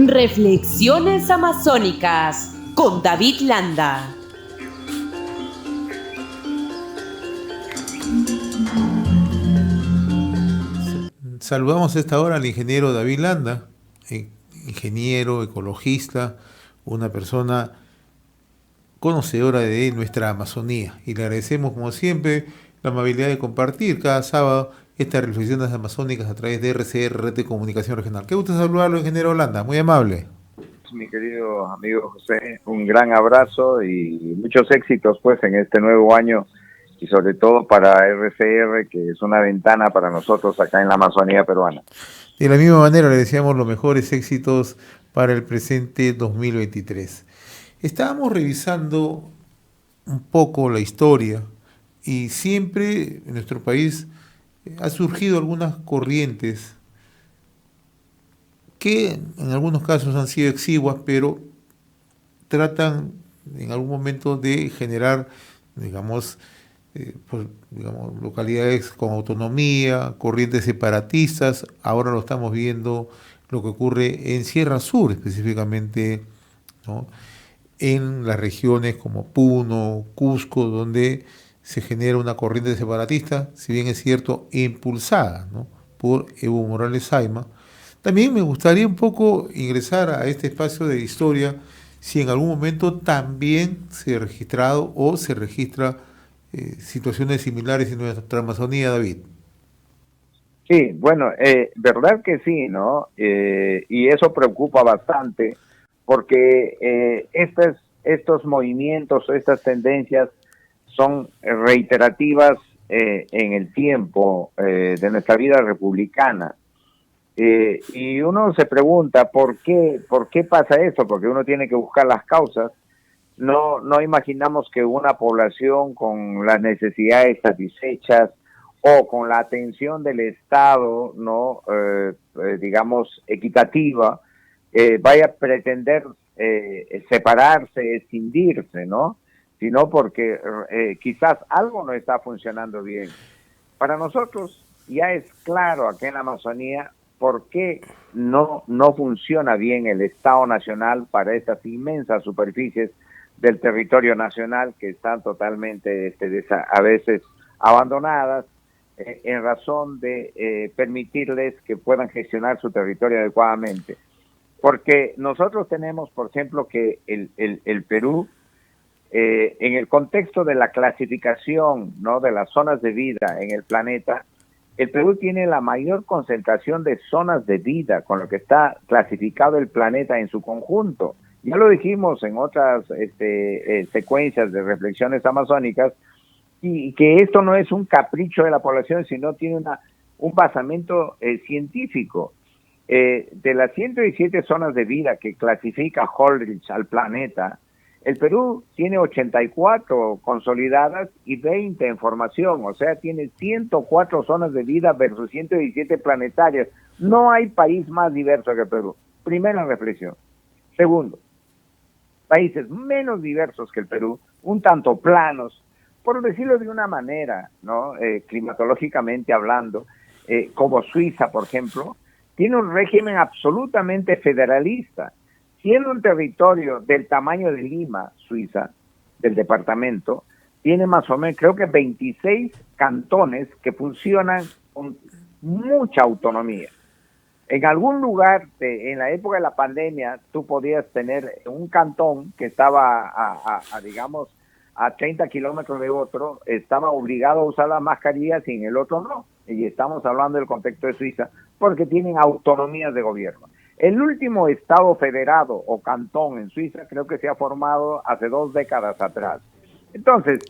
Reflexiones Amazónicas con David Landa. Saludamos a esta hora al ingeniero David Landa, ingeniero, ecologista, una persona conocedora de nuestra Amazonía. Y le agradecemos, como siempre, la amabilidad de compartir cada sábado estas reflexiones amazónicas a través de RCR, Red de Comunicación Regional. Qué gusto saludarlo, ingeniero Landa, muy amable. Mi querido amigo José, un gran abrazo y muchos éxitos pues en este nuevo año y sobre todo para RCR, que es una ventana para nosotros acá en la Amazonía peruana. De la misma manera le deseamos los mejores éxitos para el presente 2023. Estábamos revisando un poco la historia y siempre en nuestro país ha surgido algunas corrientes que en algunos casos han sido exiguas, pero tratan en algún momento de generar, digamos, localidades con autonomía, corrientes separatistas. Ahora lo estamos viendo lo que ocurre en Sierra Sur específicamente, ¿no? En las regiones como Puno, Cusco, donde se genera una corriente separatista, si bien es cierto, impulsada, ¿no?, por Evo Morales Saima. También me gustaría un poco ingresar a este espacio de historia, si en algún momento también se ha registrado o se registra situaciones similares en nuestra Amazonía, David. Sí, bueno, verdad que sí, ¿no? Y eso preocupa bastante porque estos movimientos, estas tendencias son reiterativas en el tiempo de nuestra vida republicana. Y uno se pregunta por qué pasa eso, porque uno tiene que buscar las causas. No imaginamos que una población con las necesidades satisfechas o con la atención del Estado, no, digamos, equitativa, vaya a pretender separarse, escindirse, ¿no? Sino porque quizás algo no está funcionando bien. Para nosotros ya es claro aquí en la Amazonía por qué no funciona bien el Estado Nacional para estas inmensas superficies del territorio nacional que están totalmente a veces abandonadas en razón de permitirles que puedan gestionar su territorio adecuadamente. Porque nosotros tenemos, por ejemplo, que el Perú, en el contexto de la clasificación, ¿no?, de las zonas de vida en el planeta, el Perú tiene la mayor concentración de zonas de vida con lo que está clasificado el planeta en su conjunto. Ya lo dijimos en otras secuencias de reflexiones amazónicas, y que esto no es un capricho de la población, sino tiene un basamento científico. De las 117 zonas de vida que clasifica Holdridge al planeta, el Perú tiene 84 consolidadas y 20 en formación, o sea, tiene 104 zonas de vida versus 117 planetarias. No hay país más diverso que el Perú. Primera reflexión. Segundo, países menos diversos que el Perú, un tanto planos, por decirlo de una manera, ¿no? Climatológicamente hablando, como Suiza, por ejemplo, tiene un régimen absolutamente federalista. Siendo un territorio del tamaño de Lima, Suiza, del departamento, tiene más o menos, creo que 26 cantones que funcionan con mucha autonomía. En algún lugar, en la época de la pandemia, tú podías tener un cantón que estaba, digamos, a 30 kilómetros de otro, estaba obligado a usar las mascarillas y en el otro no. Y estamos hablando del contexto de Suiza, porque tienen autonomías de gobierno. El último estado federado o cantón en Suiza creo que se ha formado hace 2 décadas atrás. Entonces,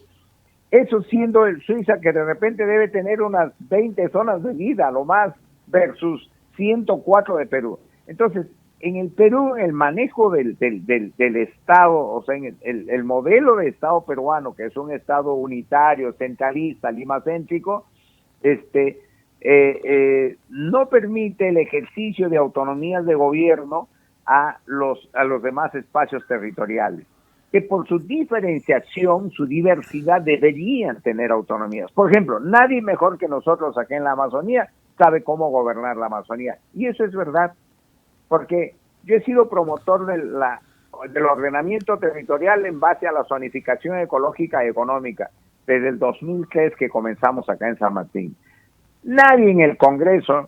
eso siendo el Suiza, que de repente debe tener unas 20 zonas de vida, lo más, versus 104 de Perú. Entonces, en el Perú, el manejo del Estado, o sea, en el modelo de Estado peruano, que es un Estado unitario, centralista, limacéntrico, no permite el ejercicio de autonomías de gobierno a los demás espacios territoriales, que por su diferenciación, su diversidad, deberían tener autonomías. Por ejemplo, nadie mejor que nosotros aquí en la Amazonía sabe cómo gobernar la Amazonía, y eso es verdad, porque Yo he sido promotor del ordenamiento territorial en base a la zonificación ecológica y económica desde el 2003 que comenzamos acá en San Martín. Nadie en el Congreso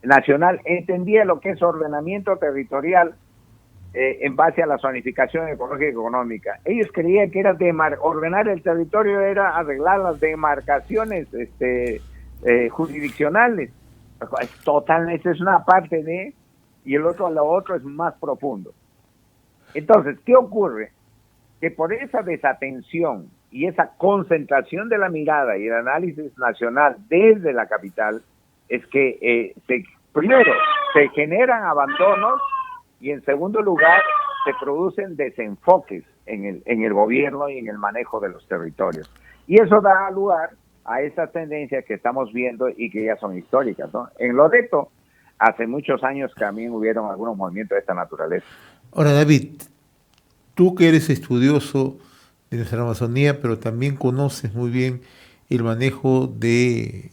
Nacional entendía lo que es ordenamiento territorial en base a la zonificación ecológica y económica. Ellos creían que era ordenar el territorio era arreglar las demarcaciones jurisdiccionales. Totalmente, es una parte de, y lo otro es más profundo. Entonces, ¿qué ocurre? Que por esa desatención y esa concentración de la mirada y el análisis nacional desde la capital, es que primero se generan abandonos y en segundo lugar se producen desenfoques en el gobierno y en el manejo de los territorios. Y eso da lugar a estas tendencias que estamos viendo y que ya son históricas, ¿no? En Loreto, hace muchos años también hubieron algunos movimientos de esta naturaleza. Ahora, David, tú que eres estudioso de nuestra Amazonía, pero también conoces muy bien el manejo de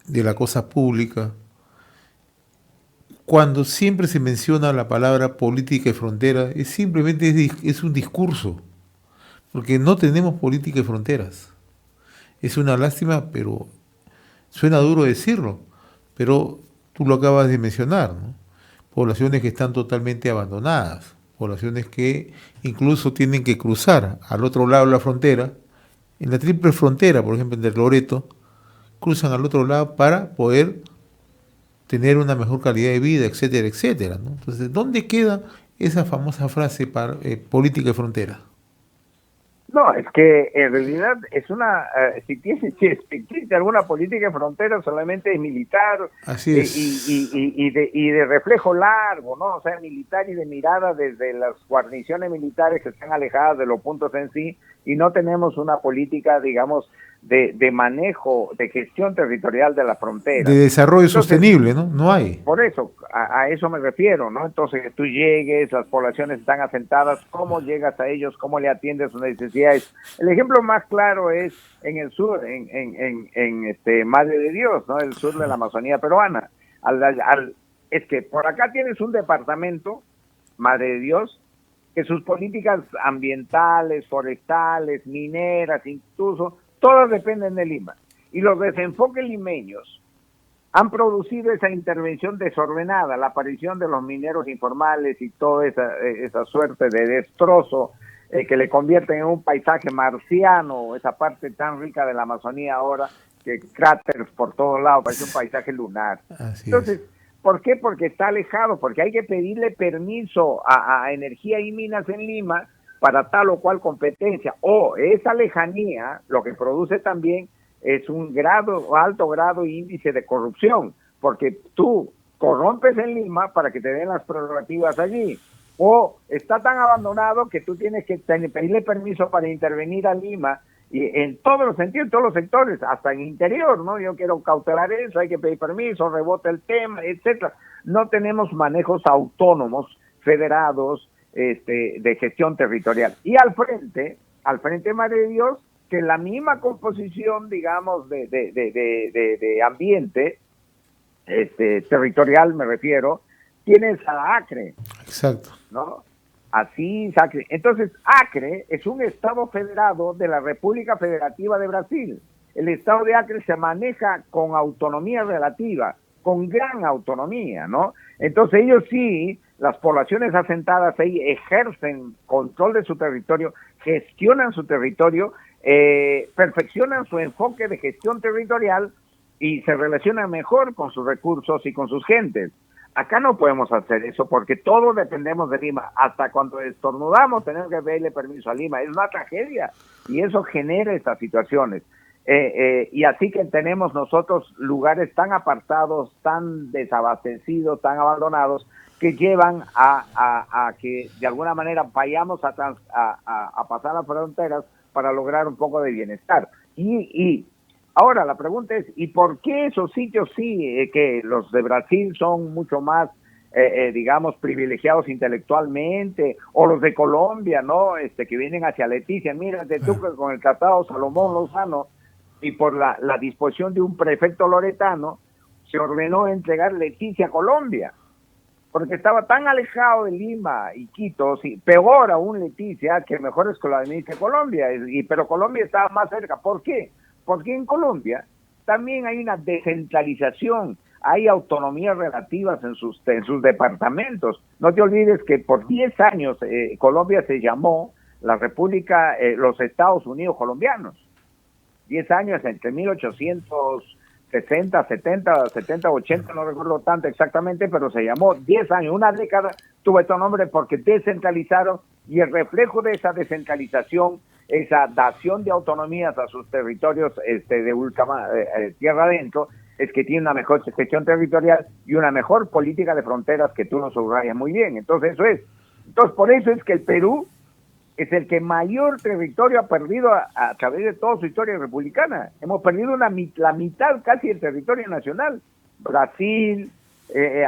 la cosa pública, cuando siempre se menciona la palabra política y frontera, es un discurso, porque no tenemos política y fronteras. Es una lástima, pero suena duro decirlo, pero tú lo acabas de mencionar, ¿no? Poblaciones que están totalmente abandonadas, poblaciones que incluso tienen que cruzar al otro lado de la frontera, en la triple frontera, por ejemplo, de Loreto, cruzan al otro lado para poder tener una mejor calidad de vida, etcétera, etcétera, ¿no? Entonces, ¿dónde queda esa famosa frase para política y frontera? No, es que en realidad es si existe alguna política de frontera, solamente es militar. Así es. Y de reflejo largo, ¿no? O sea, militar y de mirada desde las guarniciones militares que están alejadas de los puntos en sí, y no tenemos una política, digamos, de manejo, de gestión territorial de la frontera. De desarrollo sostenible, ¿no? No hay. Por eso, a eso me refiero, ¿no? Entonces, que tú llegues, las poblaciones están asentadas, ¿cómo llegas a ellos? ¿Cómo le atiendes sus necesidades? El ejemplo más claro es en el sur, en Madre de Dios, ¿no? El sur de la Amazonía peruana. Es que por acá tienes un departamento, Madre de Dios, que sus políticas ambientales, forestales, mineras, incluso, todas dependen de Lima. Y los desenfoques limeños han producido esa intervención desordenada, la aparición de los mineros informales y toda esa suerte de destrozo que le convierten en un paisaje marciano, esa parte tan rica de la Amazonía ahora, que cráteres por todos lados, parece un paisaje lunar. Entonces, ¿por qué? Porque está alejado, porque hay que pedirle permiso a Energía y Minas en Lima para tal o cual competencia, o esa lejanía lo que produce también es un alto grado e índice de corrupción, porque tú corrompes en Lima para que te den las prerrogativas allí, o está tan abandonado que tú tienes que pedirle permiso para intervenir a Lima, y en todos los sentidos, en todos los sectores, hasta en interior, ¿no? Yo quiero cautelar eso, hay que pedir permiso, rebota el tema, etcétera. No tenemos manejos autónomos, federados, de gestión territorial. Y al frente, Madre de Dios, que la misma composición, digamos, de ambiente, territorial me refiero, tienes a Acre. Exacto. ¿No? Así, Acre. Entonces, Acre es un estado federado de la República Federativa de Brasil. El estado de Acre se maneja con autonomía relativa, con gran autonomía, ¿no? Entonces ellos sí, las poblaciones asentadas ahí ejercen control de su territorio, gestionan su territorio, perfeccionan su enfoque de gestión territorial y se relacionan mejor con sus recursos y con sus gentes. Acá no podemos hacer eso porque todos dependemos de Lima. Hasta cuando estornudamos tenemos que pedirle permiso a Lima. Es una tragedia y eso genera estas situaciones. Y así que tenemos nosotros lugares tan apartados, tan desabastecidos, tan abandonados, que llevan a que de alguna manera vayamos a pasar las fronteras para lograr un poco de bienestar. Y ahora la pregunta es, ¿y por qué esos sitios sí, que los de Brasil son mucho más, digamos, privilegiados intelectualmente, o los de Colombia, ¿no? Que vienen hacia Leticia? Mírate tú que con el Tratado Salomón Lozano y por la disposición de un prefecto loretano, se ordenó entregar Leticia a Colombia. porque estaba tan alejado de Lima y Quito, sí, peor aún Leticia, que mejor es que lo administre Colombia, pero Colombia estaba más cerca. ¿Por qué? Porque en Colombia también hay una descentralización, hay autonomías relativas en sus departamentos. No te olvides que por 10 años Colombia se llamó la República, los Estados Unidos colombianos. 10 años entre 1860, 70, 80, no recuerdo tanto exactamente, pero se llamó 10 años, una década tuvo este nombre porque descentralizaron, y el reflejo de esa descentralización, esa dación de autonomías a sus territorios de ultramar, tierra adentro, es que tiene una mejor gestión territorial y una mejor política de fronteras, que tú lo subrayas muy bien. Entonces eso es. Entonces por eso es que el Perú es el que mayor territorio ha perdido a través de toda su historia republicana. Hemos perdido la mitad casi del territorio nacional. Brasil,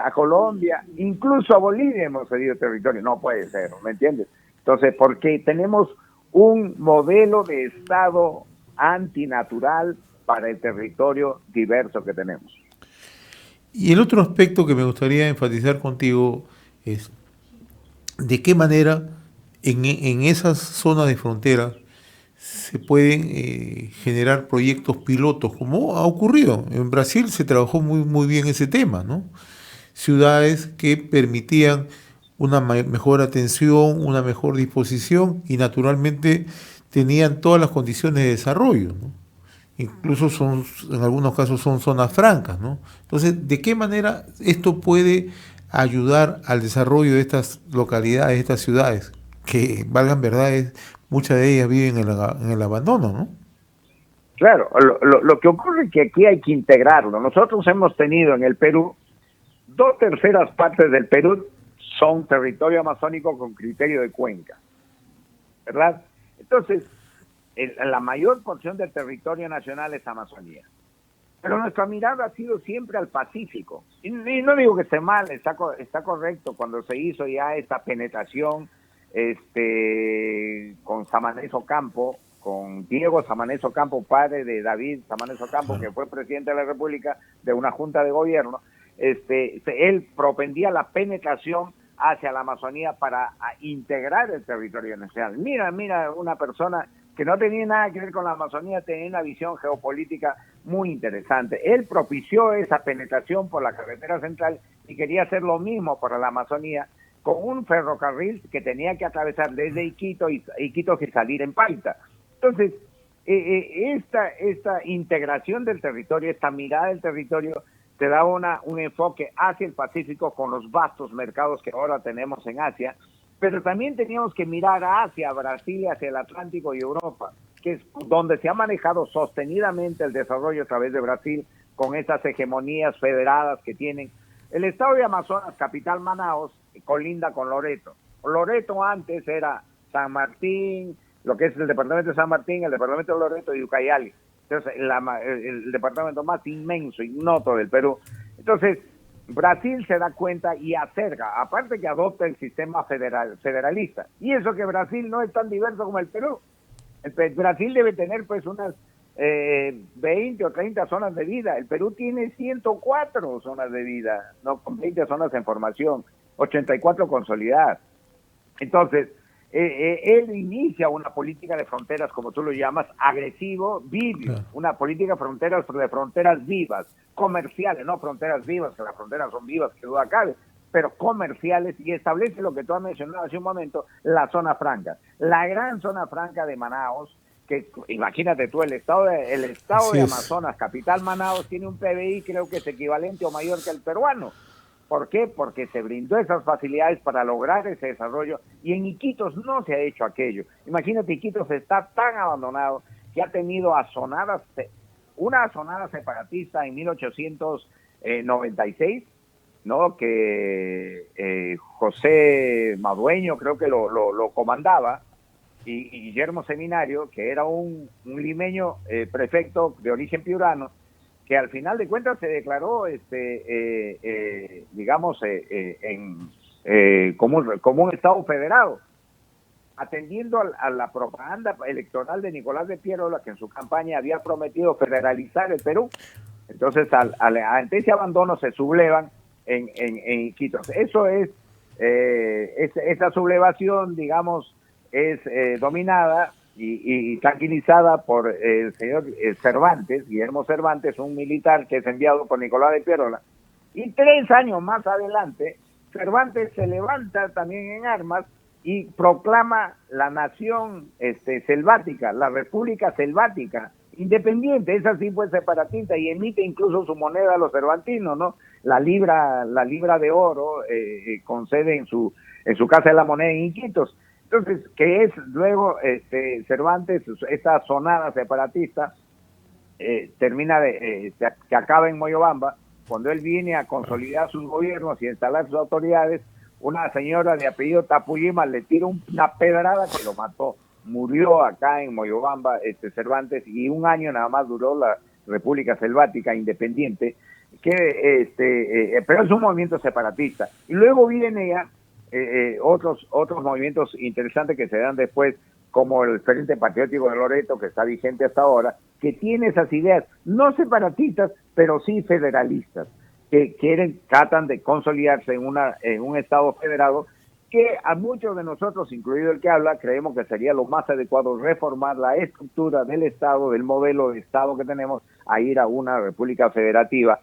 a Colombia, incluso a Bolivia hemos perdido territorio. No puede ser, ¿me entiendes? Entonces, porque tenemos un modelo de Estado antinatural para el territorio diverso que tenemos. Y el otro aspecto que me gustaría enfatizar contigo es de qué manera en esas zonas de frontera se pueden generar proyectos pilotos, como ha ocurrido. En Brasil se trabajó muy bien ese tema, ¿no? Ciudades que permitían una mejor atención, una mejor disposición y naturalmente tenían todas las condiciones de desarrollo, ¿no? Incluso en algunos casos son zonas francas, ¿no? Entonces, ¿de qué manera esto puede ayudar al desarrollo de estas localidades, de estas ciudades, que, valgan verdades, muchas de ellas viven en el abandono, ¿no? Claro, lo que ocurre es que aquí hay que integrarlo. Nosotros hemos tenido en el Perú, 2/3 partes del Perú son territorio amazónico con criterio de cuenca, ¿verdad? Entonces, la mayor porción del territorio nacional es Amazonía. Pero nuestra mirada ha sido siempre al Pacífico. Y no digo que esté mal, está correcto cuando se hizo ya esta penetración con Samanez Ocampo, con Diego Samanez Ocampo, padre de David Samanez Ocampo, que fue presidente de la República, de una junta de gobierno. Él propendía la penetración hacia la Amazonía para integrar el territorio nacional. Mira, una persona que no tenía nada que ver con la Amazonía, tenía una visión geopolítica muy interesante. Él propició esa penetración por la carretera central y quería hacer lo mismo para la Amazonía, con un ferrocarril que tenía que atravesar desde Iquitos y salir en Paita. Entonces, esta integración del territorio, esta mirada del territorio, te da un enfoque hacia el Pacífico con los vastos mercados que ahora tenemos en Asia, pero también teníamos que mirar hacia Brasil, hacia el Atlántico y Europa, que es donde se ha manejado sostenidamente el desarrollo a través de Brasil, con estas hegemonías federadas que tienen. El estado de Amazonas, capital Manaos, colinda con Loreto. Loreto antes era San Martín, lo que es el departamento de San Martín, el departamento de Loreto y Ucayali. Entonces, el departamento más inmenso, ignoto del Perú. Entonces, Brasil se da cuenta y acerca, aparte que adopta el sistema federalista. Y eso que Brasil no es tan diverso como el Perú. Brasil debe tener pues unas 20 o 30 zonas de vida. El Perú tiene 104 zonas de vida, no, con 20 zonas en formación, 84 consolidadas. Entonces, él inicia una política de fronteras, como tú lo llamas, agresivo, vivio, una política de fronteras vivas, comerciales, no fronteras vivas, que las fronteras son vivas, que duda cabe, pero comerciales, y establece lo que tú has mencionado hace un momento, la zona franca. La gran zona franca de Manaos, que imagínate tú, el estado de Amazonas, capital Manaos, tiene un PBI creo que es equivalente o mayor que el peruano. ¿Por qué? Porque se brindó esas facilidades para lograr ese desarrollo, y en Iquitos no se ha hecho aquello. Imagínate, Iquitos está tan abandonado que ha tenido una asonada separatista en 1896, ¿no? Que José Madueño creo que lo comandaba, y Guillermo Seminario, que era un limeño prefecto de origen piurano, que al final de cuentas se declaró, como un Estado federado, atendiendo a la propaganda electoral de Nicolás de Piérola, que en su campaña había prometido federalizar el Perú. Entonces, ante ese abandono se sublevan en Iquitos. Eso esa sublevación, digamos, es dominada y tranquilizada por el señor Cervantes, Guillermo Cervantes, un militar que es enviado por Nicolás de Piérola. Y 3 años más adelante, Cervantes se levanta también en armas y proclama la nación selvática, la república selvática, independiente. Esa sí fue separatista y emite incluso su moneda a los cervantinos, ¿no? La libra de oro, con sede en su Casa de la Moneda en Iquitos. Entonces, que es luego Cervantes, esta sonada separatista, termina que acaba en Moyobamba, cuando él viene a consolidar sus gobiernos y instalar sus autoridades. Una señora de apellido Tapuyima le tira una pedrada que lo mató. Murió acá en Moyobamba Cervantes, y 1 año nada más duró la República Selvática Independiente, pero es un movimiento separatista. Y luego viene ya otros movimientos interesantes que se dan después, como el Frente Patriótico de Loreto, que está vigente hasta ahora, que tiene esas ideas, no separatistas, pero sí federalistas, que tratan de consolidarse en un Estado federado, que a muchos de nosotros, incluido el que habla, creemos que sería lo más adecuado reformar la estructura del Estado, del modelo de Estado que tenemos, a ir a una república federativa.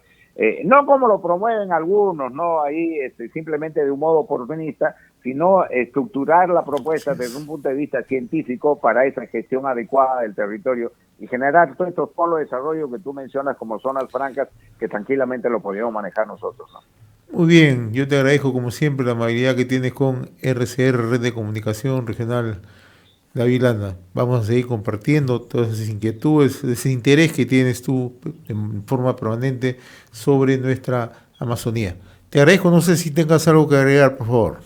No como lo promueven algunos, no ahí simplemente de un modo oportunista, sino estructurar la propuesta desde un punto de vista científico para esa gestión adecuada del territorio y generar todos estos polos de desarrollo que tú mencionas como zonas francas, que tranquilamente lo podríamos manejar nosotros, ¿no? Muy bien, yo te agradezco como siempre la amabilidad que tienes con RCR, Red de Comunicación Regional David Landa. Vamos a seguir compartiendo todas esas inquietudes, ese interés que tienes tú en forma permanente sobre nuestra Amazonía. Te agradezco, no sé si tengas algo que agregar, por favor.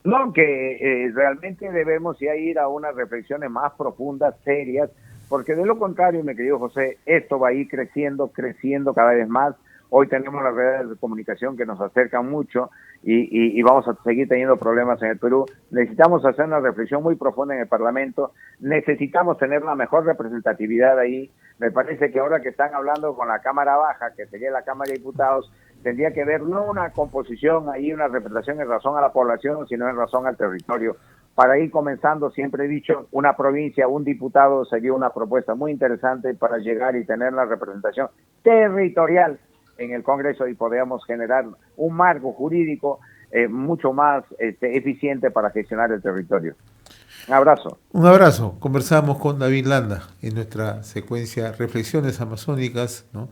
No, que realmente debemos ya ir a unas reflexiones más profundas, serias, porque de lo contrario, mi querido José, esto va a ir creciendo cada vez más. Hoy tenemos las redes de comunicación que nos acercan mucho y vamos a seguir teniendo problemas en el Perú. Necesitamos hacer una reflexión muy profunda en el Parlamento. Necesitamos tener la mejor representatividad ahí. Me parece que ahora que están hablando con la Cámara Baja, que sería la Cámara de Diputados, tendría que haber no una composición ahí, una representación en razón a la población, sino en razón al territorio. Para ir comenzando, siempre he dicho, una provincia, un diputado sería una propuesta muy interesante para llegar y tener la representación territorial en el Congreso y podamos generar un marco jurídico mucho más eficiente para gestionar el territorio. Un abrazo. Un abrazo. Conversamos con David Landa en nuestra secuencia Reflexiones Amazónicas, ¿no?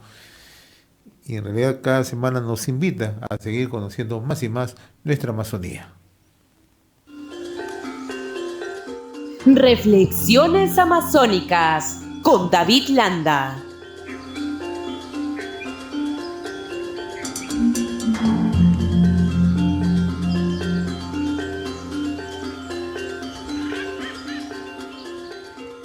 Y en realidad cada semana nos invita a seguir conociendo más y más nuestra Amazonía. Reflexiones Amazónicas con David Landa.